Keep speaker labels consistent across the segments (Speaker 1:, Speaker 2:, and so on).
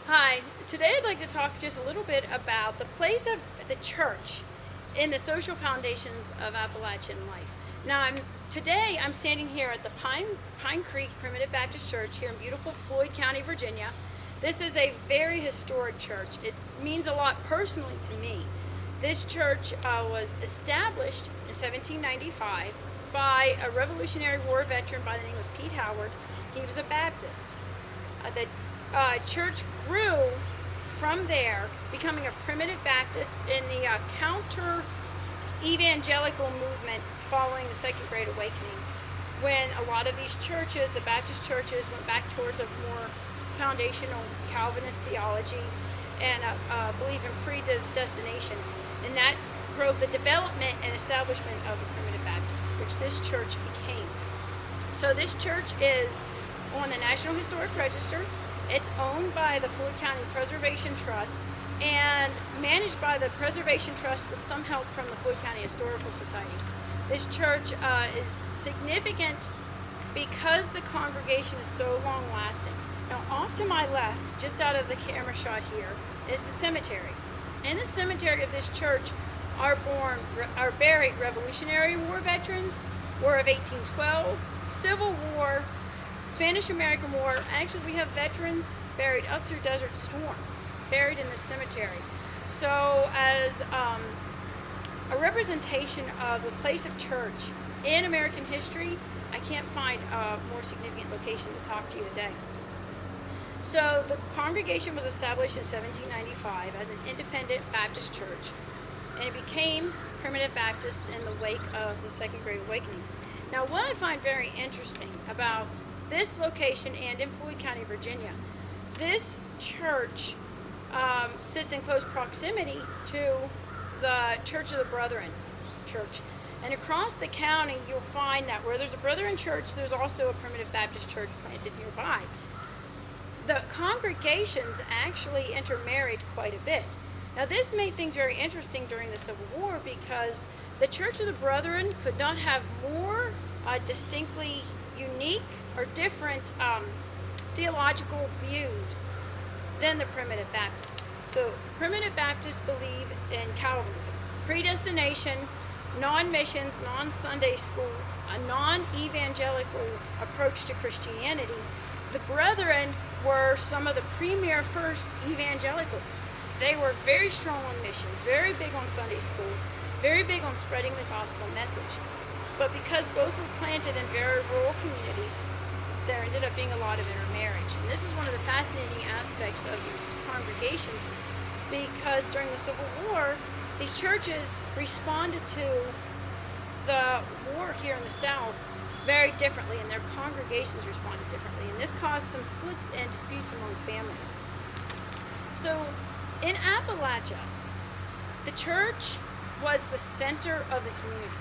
Speaker 1: Hi, today I'd like to talk just a little bit about the place of the church in the social foundations of Appalachian life. Now, today I'm standing here at the Pine Creek Primitive Baptist Church here in beautiful Floyd County, Virginia. This is a very historic church. It means a lot personally to me. This church was established in 1795 by a Revolutionary War veteran by the name of Pete Howard. He was a Baptist. The church grew from there, becoming a primitive Baptist in the counter evangelical movement following the Second Great Awakening, when a lot of these churches, the Baptist churches, went back towards a more foundational Calvinist theology and belief in predestination. And that drove the development and establishment of the primitive Baptist, which this church became. So this church is on the National Historic Register. It's owned by the Floyd County Preservation Trust and managed by the Preservation Trust with some help from the Floyd County Historical Society. This church is significant because the congregation is so long lasting. Now, off to my left, just out of the camera shot here, is the cemetery. In the cemetery of this church are buried Revolutionary War veterans, War of 1812, Civil War, Spanish-American War. Actually, we have veterans buried up through Desert Storm, buried in this cemetery. So as a representation of the place of church in American history, I can't find a more significant location to talk to you today. So the congregation was established in 1795 as an independent Baptist church, and it became Primitive Baptist in the wake of the Second Great Awakening. Now, what I find very interesting about this location and in Floyd County, Virginia, this church sits in close proximity to the Church of the Brethren church. And across the county, you'll find that where there's a Brethren church, there's also a Primitive Baptist church planted nearby. The congregations actually intermarried quite a bit. Now, this made things very interesting during the Civil War because the Church of the Brethren could not have more distinctly unique or different theological views than the Primitive Baptists. So Primitive Baptists believe in Calvinism, predestination, non-missions, non-Sunday school, a non-evangelical approach to Christianity. The Brethren were some of the premier first evangelicals. They were very strong on missions, very big on Sunday school, very big on spreading the gospel message. But because both were planted in very rural communities, there ended up being a lot of intermarriage. And this is one of the fascinating aspects of these congregations, because during the Civil War, these churches responded to the war here in the South very differently, and their congregations responded differently. And this caused some splits and disputes among families. So in Appalachia, the church was the center of the community.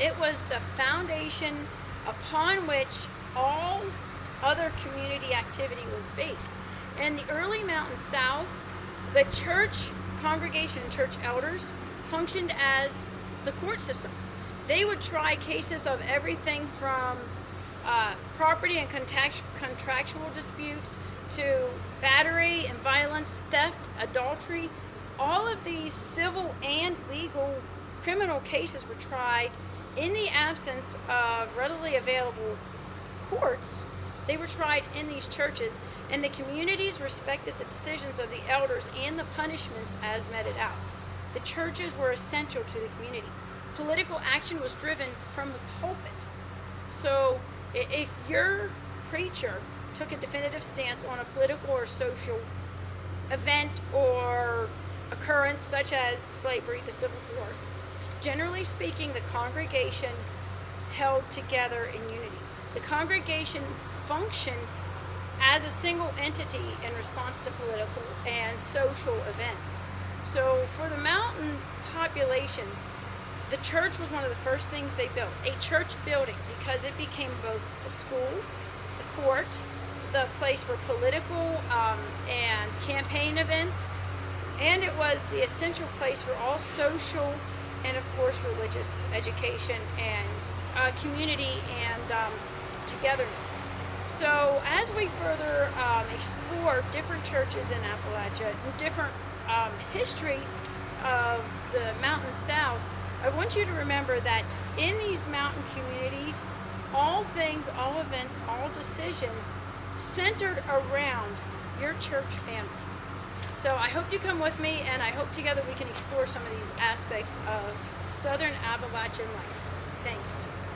Speaker 1: It was the foundation upon which all other community activity was based. In the early Mountain South, the church congregation and church elders functioned as the court system. They would try cases of everything from property and contractual disputes to battery and violence, theft, adultery. All of these civil and legal criminal cases were tried in the absence of readily available courts. They were tried in these churches, and the communities respected the decisions of the elders and the punishments as meted out. The churches were essential to the community. Political action was driven from the pulpit. So if your preacher took a definitive stance on a political or social event or occurrence such as slavery, the Civil War, generally speaking, the congregation held together in unity. The congregation functioned as a single entity in response to political and social events. So for the mountain populations, the church was one of the first things they built, a church building, because it became both the school, the court, the place for political and campaign events, and it was the essential place for all social and, of course, religious education and community and togetherness. So as we further explore different churches in Appalachia, different history of the mountain south, I want you to remember that in these mountain communities, all things, all events, all decisions centered around your church family. So I hope you come with me, and I hope together we can explore some of these aspects of Southern Appalachian life. Thanks.